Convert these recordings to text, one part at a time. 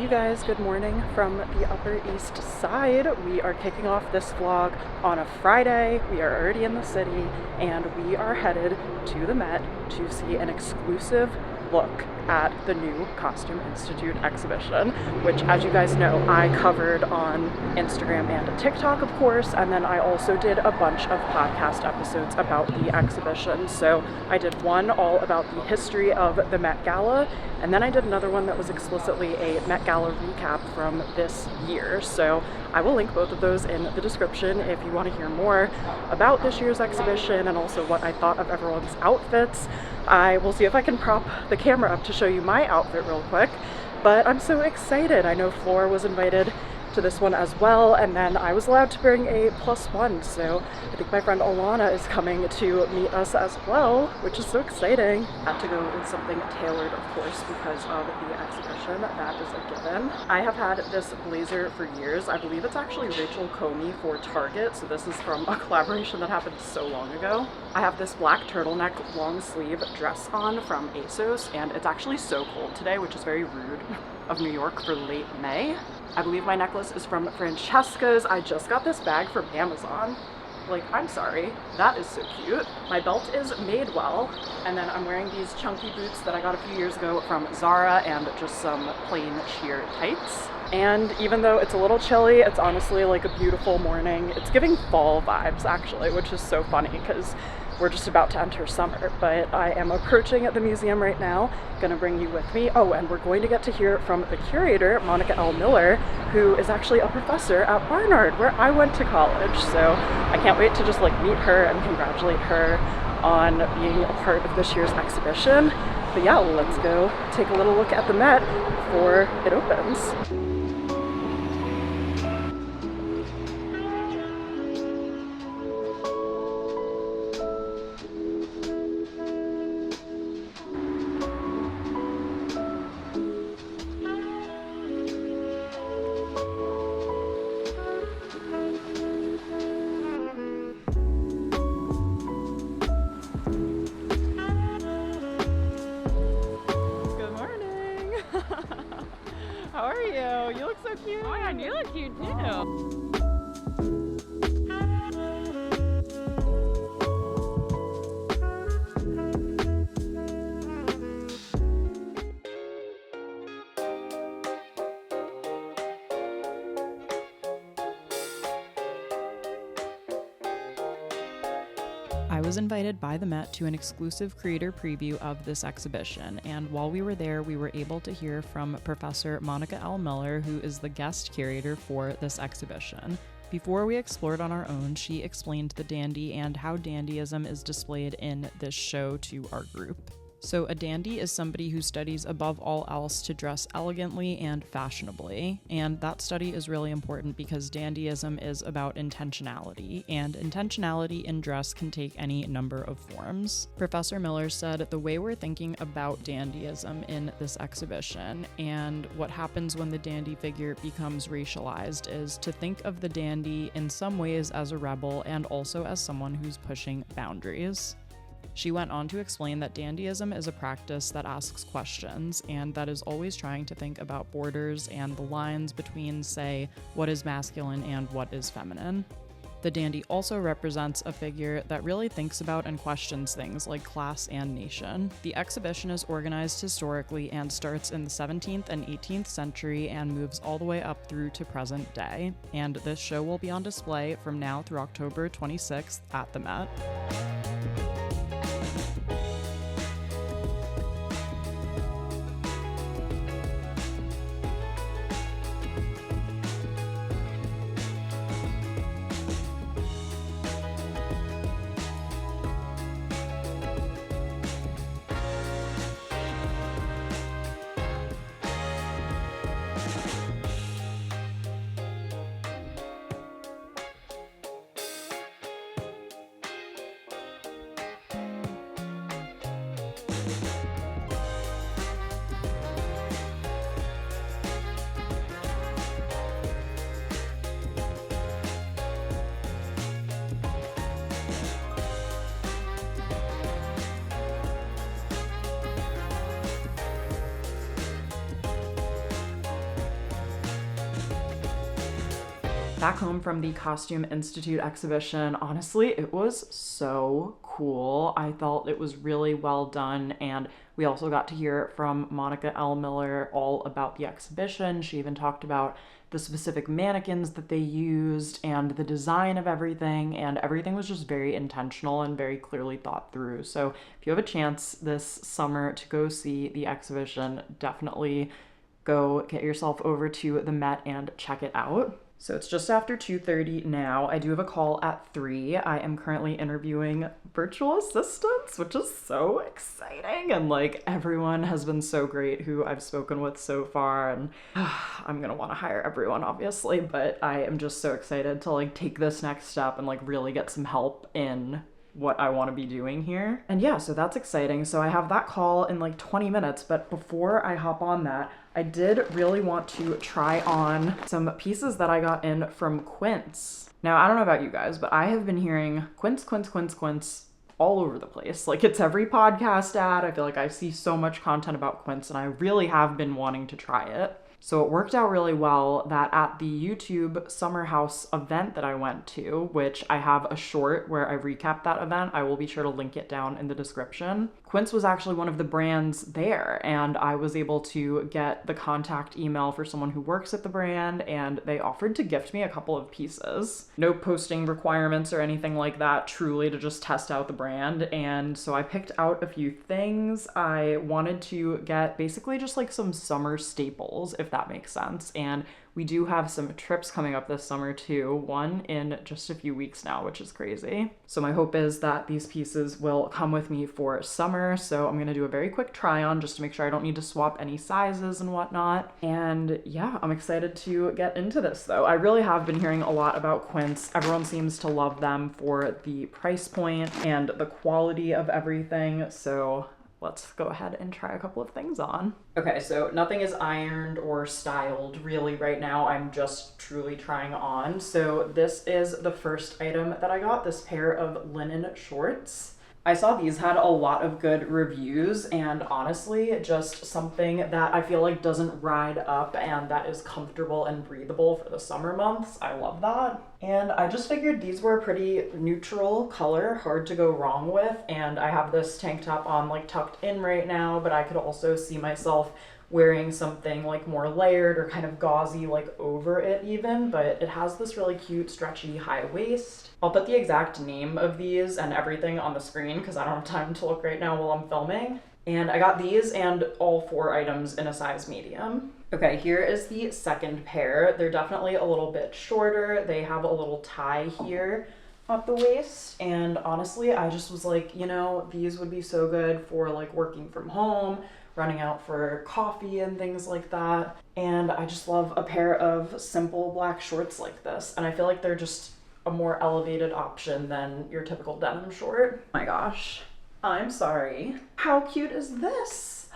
you guys, good morning from the Upper East Side. We are kicking off this vlog on a Friday. We are already in the city and we are headed to the Met to see an exclusive look at the new Costume Institute exhibition, which, as you guys know, I covered on Instagram and TikTok, of course, and then I also did a bunch of podcast episodes about the exhibition. So I did one all about the history of the Met Gala, and then I did another one that was explicitly a Met Gala recap from this year. So I will link both of those in the description if you want to hear more about this year's exhibition and also what I thought of everyone's outfits. I will see if I can prop the camera up to show you my outfit real quick, but I'm so excited. I know Flor was invited to this one as well, and then I was allowed to bring a +1, so I think my friend Alana is coming to meet us as well, which is so exciting. I had to go with something tailored, of course, because of the exhibition. That is a given. I have had this blazer for years. I believe it's actually Rachel Comey for Target, so this is from a collaboration that happened so long ago. I have this black turtleneck long sleeve dress on from ASOS, and it's actually so cold today, which is very rude of New York for late May. I believe my necklace is from Francesca's. I just got this bag from Amazon. Like, I'm sorry, that is so cute. My belt is Madewell, and then I'm wearing these chunky boots that I got a few years ago from Zara and just some plain sheer tights. And even though it's a little chilly, it's honestly like a beautiful morning. It's giving fall vibes actually, which is so funny because we're just about to enter summer, but I am approaching the museum right now, gonna bring you with me. Oh, and we're going to get to hear from the curator, Monica L. Miller, who is actually a professor at Barnard, where I went to college. So I can't wait to just like meet her and congratulate her on being a part of this year's exhibition. But yeah, let's go take a little look at the Met before it opens. How are you? You look so cute. Oh my god, you look cute too. I was invited by the Met to an exclusive creator preview of this exhibition, and while we were there, we were able to hear from Professor Monica L. Miller, who is the guest curator for this exhibition. Before we explored on our own, she explained the dandy and how dandyism is displayed in this show to our group. So a dandy is somebody who studies above all else to dress elegantly and fashionably, and that study is really important because dandyism is about intentionality, and intentionality in dress can take any number of forms. Professor Miller said the way we're thinking about dandyism in this exhibition and what happens when the dandy figure becomes racialized is to think of the dandy in some ways as a rebel and also as someone who's pushing boundaries. She went on to explain that dandyism is a practice that asks questions and that is always trying to think about borders and the lines between, say, what is masculine and what is feminine. The dandy also represents a figure that really thinks about and questions things like class and nation. The exhibition is organized historically and starts in the 17th and 18th century and moves all the way up through to present day. And this show will be on display from now through October 26th at the Met. Back home from the Costume Institute exhibition, honestly, it was so cool. I felt it was really well done, and we also got to hear from Monica L. Miller all about the exhibition. She even talked about the specific mannequins that they used and the design of everything, and everything was just very intentional and very clearly thought through. So if you have a chance this summer to go see the exhibition, definitely go get yourself over to the Met and check it out. So it's just after 2:30 now. I do have a call at 3. I am currently interviewing virtual assistants, which is so exciting. And like everyone has been so great who I've spoken with so far. And I'm gonna want to hire everyone, obviously, but I am just so excited to like take this next step and like really get some help in what I want to be doing here. And yeah, so that's exciting. So I have that call in like 20 minutes, but before I hop on that, I did really want to try on some pieces that I got in from Quince. Now, I don't know about you guys, but I have been hearing Quince all over the place. Like it's every podcast ad. I feel like I see so much content about Quince, and I really have been wanting to try it. So it worked out really well that at the YouTube Summer House event that I went to, which I have a short where I recap that event, I will be sure to link it down in the description. Quince was actually one of the brands there, and I was able to get the contact email for someone who works at the brand, and they offered to gift me a couple of pieces. No posting requirements or anything like that, truly to just test out the brand. And so I picked out a few things. I wanted to get basically just like some summer staples, if that makes sense. And we do have some trips coming up this summer too, one in just a few weeks now, which is crazy. So my hope is that these pieces will come with me for summer. So I'm gonna do a very quick try on just to make sure I don't need to swap any sizes and whatnot. And yeah, I'm excited to get into this though. I really have been hearing a lot about Quince. Everyone seems to love them for the price point and the quality of everything. So let's go ahead and try a couple of things on. Okay, so nothing is ironed or styled really right now. I'm just truly trying on. So this is the first item that I got, this pair of linen shorts. I saw these had a lot of good reviews, and honestly, just something that I feel like doesn't ride up and that is comfortable and breathable for the summer months. I love that. And I just figured these were a pretty neutral color, hard to go wrong with. And I have this tank top on like tucked in right now, but I could also see myself wearing something like more layered or kind of gauzy like over it even, but it has this really cute stretchy high waist. I'll put the exact name of these and everything on the screen because I don't have time to look right now while I'm filming. And I got these and all 4 items in a size medium. Okay, here is the second pair. They're definitely a little bit shorter. They have a little tie here at the waist, and honestly, I just was like, you know, these would be so good for like working from home, running out for coffee and things like that. And I just love a pair of simple black shorts like this, and I feel like they're just a more elevated option than your typical denim short. Oh my gosh, I'm sorry. How cute is this?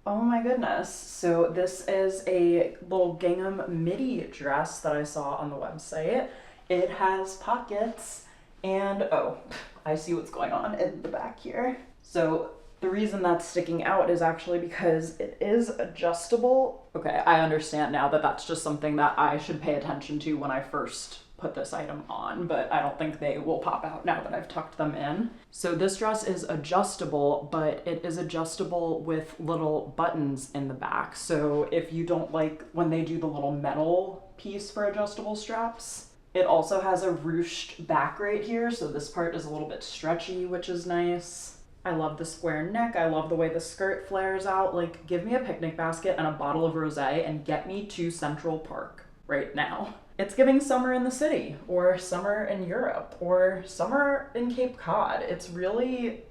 Oh my goodness. So this is a little gingham midi dress that I saw on the website. It has pockets and, oh, I see what's going on in the back here. So the reason that's sticking out is actually because it is adjustable. Okay, I understand now that that's just something that I should pay attention to when I first put this item on, but I don't think they will pop out now that I've tucked them in. So this dress is adjustable, but it is adjustable with little buttons in the back. So if you don't like when they do the little metal piece for adjustable straps, it also has a ruched back right here. So this part is a little bit stretchy, which is nice. I love the square neck. I love the way the skirt flares out. Like, give me a picnic basket and a bottle of rosé and get me to Central Park right now. It's giving summer in the city, or summer in Europe, or summer in Cape Cod. It's really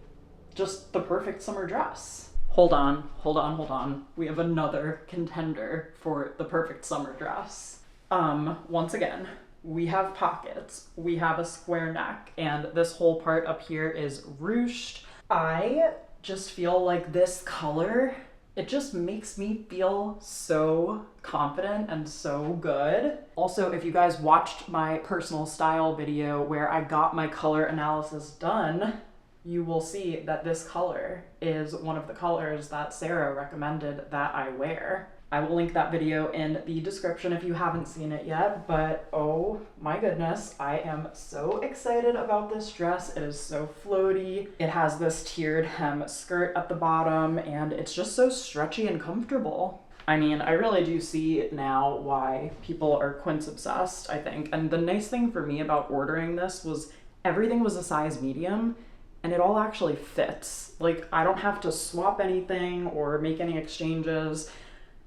just the perfect summer dress. Hold on. We have another contender for the perfect summer dress. Once again, we have pockets, we have a square neck, and this whole part up here is ruched. I just feel like this color, it just makes me feel so confident and so good. Also, if you guys watched my personal style video where I got my color analysis done, you will see that this color is one of the colors that Sarah recommended that I wear. I will link that video in the description if you haven't seen it yet, but oh my goodness, I am so excited about this dress. It is so floaty. It has this tiered hem skirt at the bottom, and it's just so stretchy and comfortable. I mean, I really do see now why people are Quince obsessed, I think. And the nice thing for me about ordering this was everything was a size medium, and it all actually fits. Like, I don't have to swap anything or make any exchanges.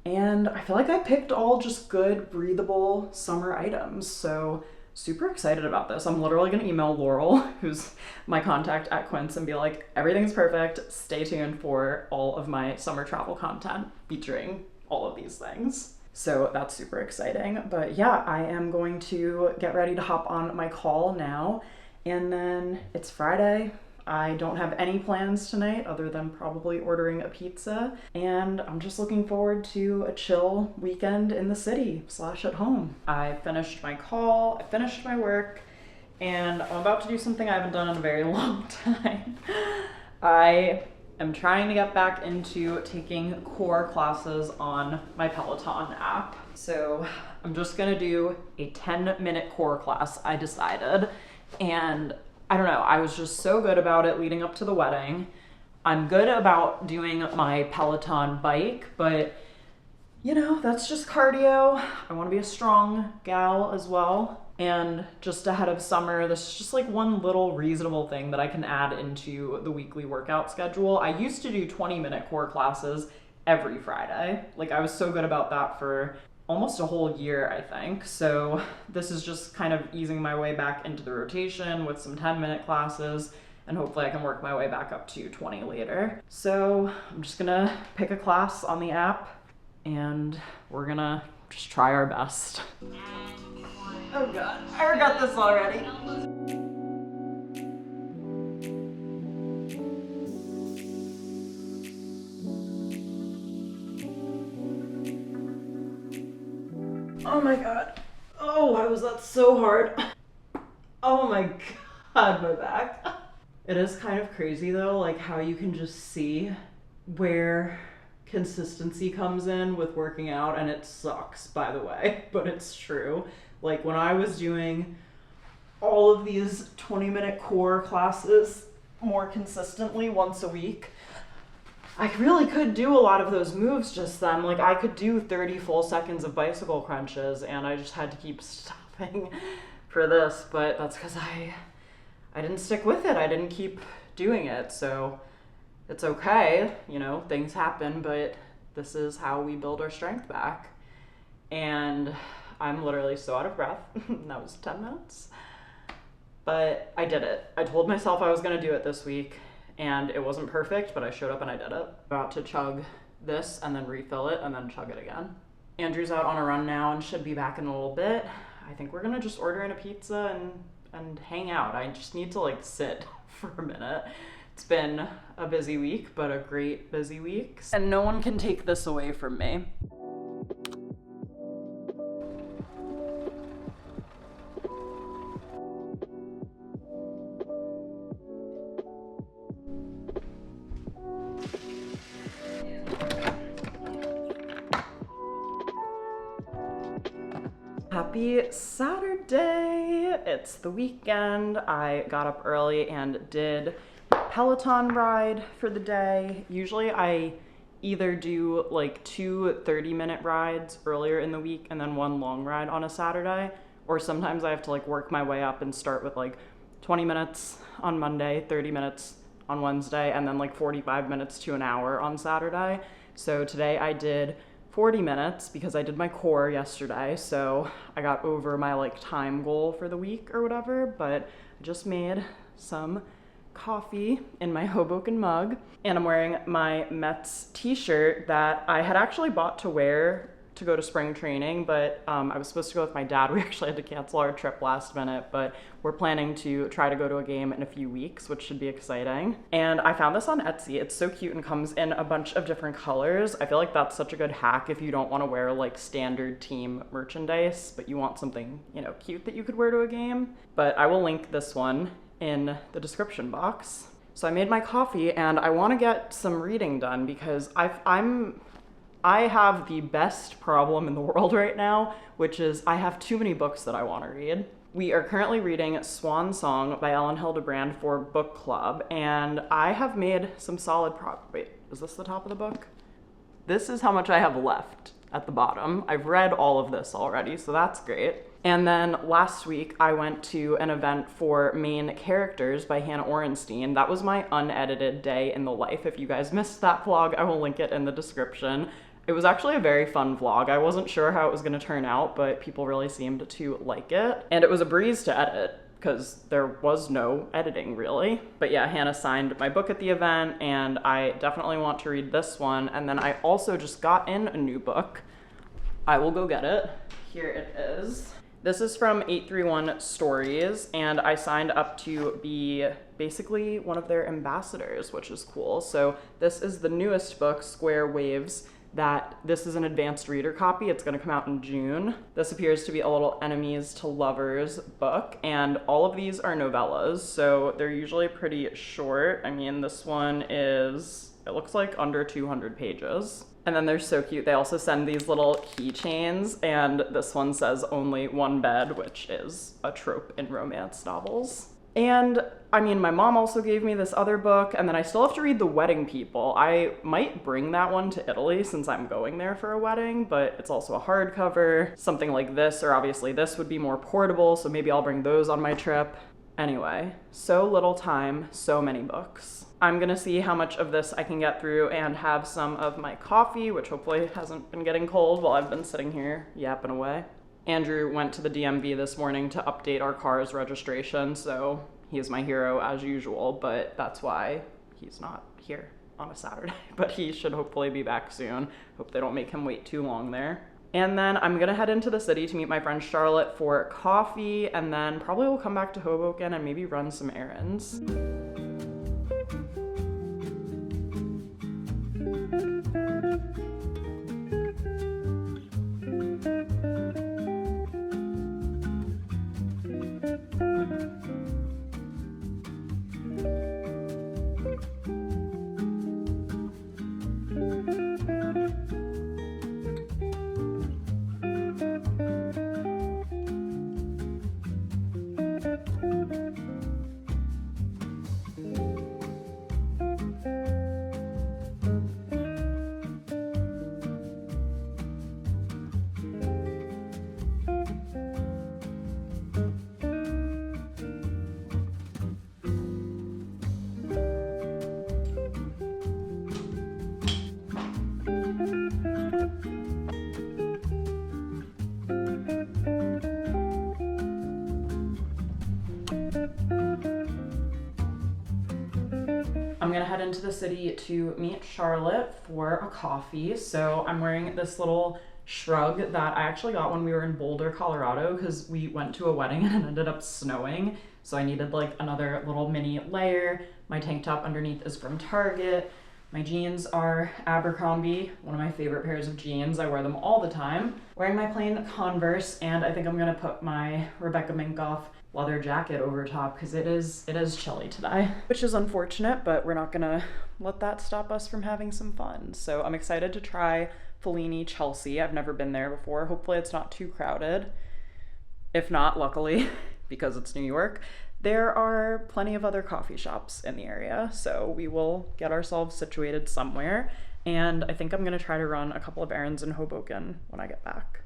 And I feel like I picked all just good, breathable summer items. So super excited about this. I'm literally gonna email Laurel, who's my contact at Quince, and be like, everything's perfect. Stay tuned for all of my summer travel content featuring all of these things. So that's super exciting. But yeah, I am going to get ready to hop on my call now. And then it's Friday. I don't have any plans tonight other than probably ordering a pizza, and I'm just looking forward to a chill weekend in the city / at home. I finished my call, I finished my work, and I'm about to do something I haven't done in a very long time. I am trying to get back into taking core classes on my Peloton app. So I'm just gonna do a 10-minute core class, I decided, and I don't know, I was just so good about it leading up to the wedding. I'm good about doing my Peloton bike, but you know, that's just cardio. I want to be a strong gal as well. And just ahead of summer, this is just like one little reasonable thing that I can add into the weekly workout schedule. I used to do 20-minute core classes every Friday. Like, I was so good about that for almost a whole year, I think. So this is just kind of easing my way back into the rotation with some 10-minute classes, and hopefully I can work my way back up to 20 later. So I'm just gonna pick a class on the app, and we're gonna just try our best. Oh God, I regret this already. Oh my God. Oh, why was that so hard? Oh my God, my back. It is kind of crazy though, like how you can just see where consistency comes in with working out, and it sucks, by the way, but it's true. Like, when I was doing all of these 20-minute core classes more consistently once a week, I really could do a lot of those moves just then. Like, I could do 30 full seconds of bicycle crunches, and I just had to keep stopping for this, but that's because I didn't stick with it. I didn't keep doing it, so it's okay. You know, things happen, but this is how we build our strength back. And I'm literally so out of breath. That was 10 minutes. But I did it. I told myself I was gonna do it this week, and it wasn't perfect, but I showed up and I did it. About to chug this and then refill it and then chug it again. Andrew's out on a run now and should be back in a little bit. I think we're gonna just order in a pizza and hang out. I just need to like sit for a minute. It's been a busy week, but a great busy week. And no one can take this away from me. Happy Saturday! It's the weekend. I got up early and did Peloton ride for the day. Usually I either do like 2 30-minute rides earlier in the week and then one long ride on a Saturday, or sometimes I have to like work my way up and start with like 20 minutes on Monday, 30 minutes on Wednesday, and then like 45 minutes to an hour on Saturday. So today I did 40 minutes because I did my core yesterday, so I got over my like time goal for the week or whatever, but I just made some coffee in my Hoboken mug, and I'm wearing my Mets t-shirt that I had actually bought to wear to go to spring training, but I was supposed to go with my dad. We actually had to cancel our trip last minute, but we're planning to try to go to a game in a few weeks, which should be exciting. And I found this on Etsy. It's so cute and comes in a bunch of different colors. I feel like that's such a good hack if you don't want to wear like standard team merchandise, but you want something, you know, cute that you could wear to a game. But I will link this one in the description box. So I made my coffee and I want to get some reading done because I'm I have the best problem in the world right now, which is I have too many books that I want to read. We are currently reading Swan Song by Ellen Hildebrand for book club, and I have made some solid wait, is this the top of the book? This is how much I have left at the bottom. I've read all of this already, so that's great. And then last week I went to an event for Main Characters by Hannah Orenstein. That was my unedited day in the life. If you guys missed that vlog, I will link it in the description. It was actually a very fun vlog. I wasn't sure how it was gonna turn out, but people really seemed to like it. And it was a breeze to edit because there was no editing really. But yeah, Hannah signed my book at the event and I definitely want to read this one. And then I also just got in a new book. I will go get it. Here it is. This is from 831 Stories, and I signed up to be basically one of their ambassadors, which is cool. So this is the newest book, Square Waves, this is an advanced reader copy. It's gonna come out in June. This appears to be a little enemies to lovers book, and all of these are novellas, so they're usually pretty short. I mean, this one is, it looks like under 200 pages. And then they're so cute. They also send these little keychains, and this one says only one bed, which is a trope in romance novels. And I mean, my mom also gave me this other book, and then I still have to read The Wedding People. I might bring that one to Italy since I'm going there for a wedding, but it's also a hardcover. Something like this, or obviously this would be more portable, so maybe I'll bring those on my trip. Anyway, so little time, so many books. I'm gonna see how much of this I can get through and have some of my coffee, which hopefully hasn't been getting cold while I've been sitting here yapping away. Andrew went to the DMV this morning to update our car's registration, so he is my hero as usual, but that's why he's not here on a Saturday. But he should hopefully be back soon. Hope they don't make him wait too long there. And then I'm gonna head into the city to meet my friend Charlotte for coffee, and then probably we'll come back to Hoboken and maybe run some errands. I'm gonna head into the city to meet Charlotte for a coffee. So I'm wearing this little shrug that I actually got when we were in Boulder, Colorado, because we went to a wedding and it ended up snowing. So I needed like another little mini layer. My tank top underneath is from Target. My jeans are Abercrombie, one of my favorite pairs of jeans. I wear them all the time. Wearing my plain Converse, and I think I'm gonna put my Rebecca Minkoff leather jacket over top because it is chilly today, which is unfortunate, but we're not gonna let that stop us from having some fun. So I'm excited to try Flor Chelsea. I've never been there before. Hopefully it's not too crowded. If not, luckily, because it's New York, there are plenty of other coffee shops in the area, so we will get ourselves situated somewhere. And I think I'm gonna try to run a couple of errands in Hoboken when I get back.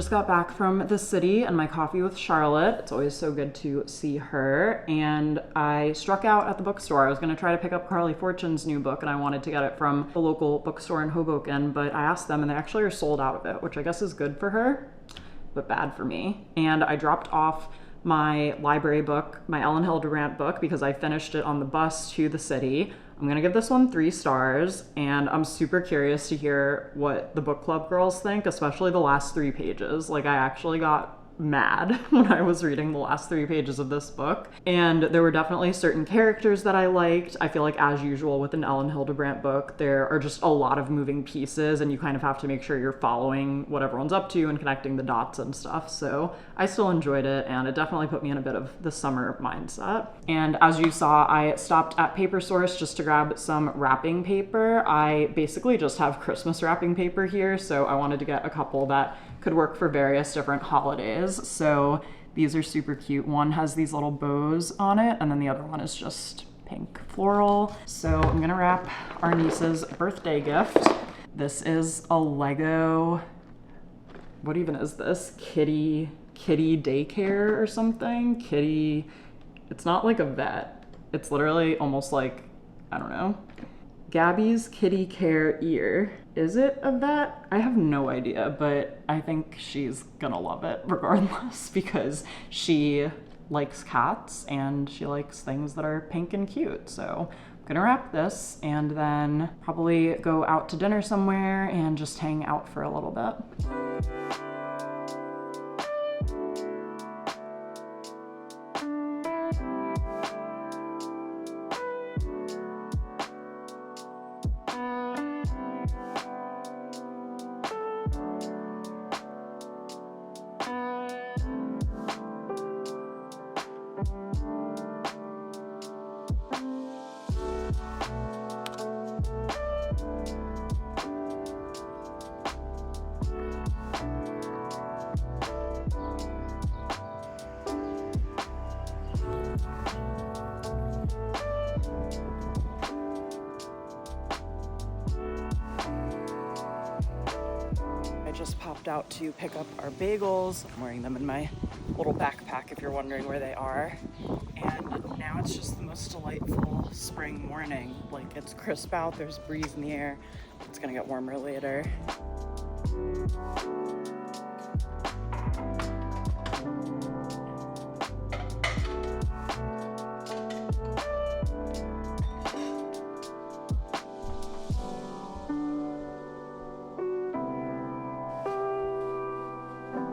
Just got back from the city and my coffee with Charlotte. It's always so good to see her. And I struck out at the bookstore. I was going to try to pick up Carly Fortune's new book, and I wanted to get it from the local bookstore in Hoboken, but I asked them and they actually are sold out of it, which I guess is good for her, but bad for me. And I dropped off my library book, my Ellen Hildebrandt book, because I finished it on the bus to the city. I'm gonna give this one 3 stars, and I'm super curious to hear what the book club girls think, especially the last 3 pages. Like, I actually got mad when I was reading the last 3 pages of this book, and there were definitely certain characters that I liked. I feel like, as usual with an Ellen Hildebrandt book, there are just a lot of moving pieces and you kind of have to make sure you're following what everyone's up to and connecting the dots and stuff. So I still enjoyed it, and it definitely put me in a bit of the summer mindset. And as you saw, I stopped at Paper Source just to grab some wrapping paper. I basically just have Christmas wrapping paper here, so I wanted to get a couple that could work for various different holidays. So these are super cute. One has these little bows on it, and then the other one is just pink floral. So I'm gonna wrap our niece's birthday gift. This is a Lego, what even is this? Kitty daycare or something? Kitty, it's not like a vet. It's literally almost like, I don't know. Gabby's Kitty Care Ear. Is it a vet? I have no idea, but I think she's gonna love it regardless because she likes cats and she likes things that are pink and cute. So I'm gonna wrap this and then probably go out to dinner somewhere and just hang out for a little bit. I just popped out to pick up our bagels. I'm wearing them in my little backpack if you're wondering where they are. And now it's just the most delightful spring morning. Like, it's crisp out, there's a breeze in the air. It's gonna get warmer later.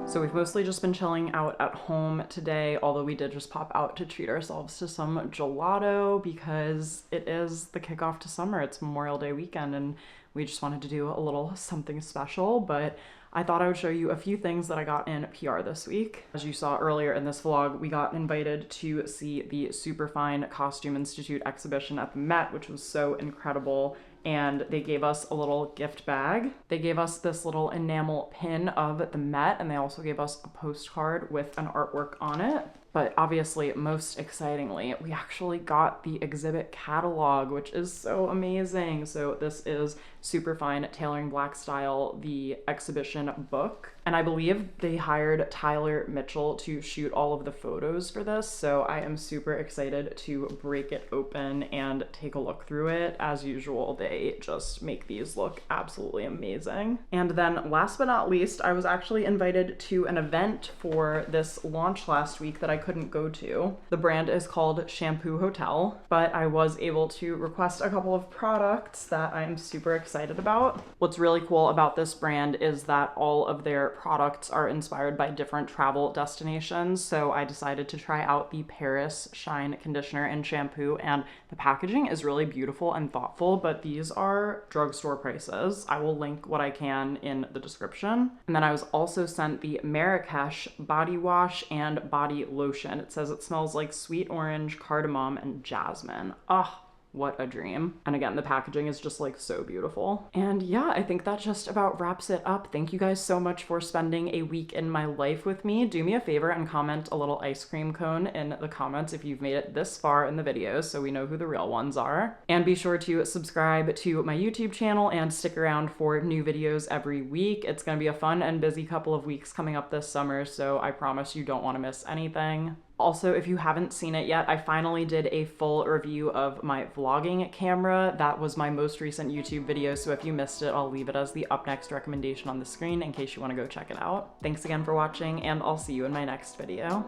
So we've mostly just been chilling out at home today, although we did just pop out to treat ourselves to some gelato because it is the kickoff to summer. It's Memorial Day weekend and we just wanted to do a little something special, but I thought I would show you a few things that I got in PR this week. As you saw earlier in this vlog, we got invited to see the Superfine Costume Institute exhibition at the Met, which was so incredible. And they gave us a little gift bag. They gave us this little enamel pin of the Met, and they also gave us a postcard with an artwork on it. But obviously, most excitingly, we actually got the exhibit catalog, which is so amazing. So this is Superfine Tailoring Black Style, the exhibition book. And I believe they hired Tyler Mitchell to shoot all of the photos for this. So I am super excited to break it open and take a look through it. As usual, they just make these look absolutely amazing. And then last but not least, I was actually invited to an event for this launch last week that I couldn't go to. The brand is called Shampoo Hotel, but I was able to request a couple of products that I'm super excited about. What's really cool about this brand is that all of their products are inspired by different travel destinations. So I decided to try out the Paris Shine Conditioner and Shampoo, and the packaging is really beautiful and thoughtful, but these are drugstore prices. I will link what I can in the description. And then I was also sent the Marrakesh body wash and body lotion. It says it smells like sweet orange, cardamom, and jasmine. Oh, What a dream. And again, the packaging is just like so beautiful. And yeah, I think that just about wraps it up. Thank you guys so much for spending a week in my life with me. Do me a favor and comment a little ice cream cone in the comments if you've made it this far in the video so we know who the real ones are. And be sure to subscribe to my YouTube channel and stick around for new videos every week. It's gonna be a fun and busy couple of weeks coming up this summer, so I promise you don't want to miss anything. Also, if you haven't seen it yet, I finally did a full review of my vlogging camera. That was my most recent YouTube video, so if you missed it, I'll leave it as the up next recommendation on the screen in case you want to go check it out. Thanks again for watching, and I'll see you in my next video.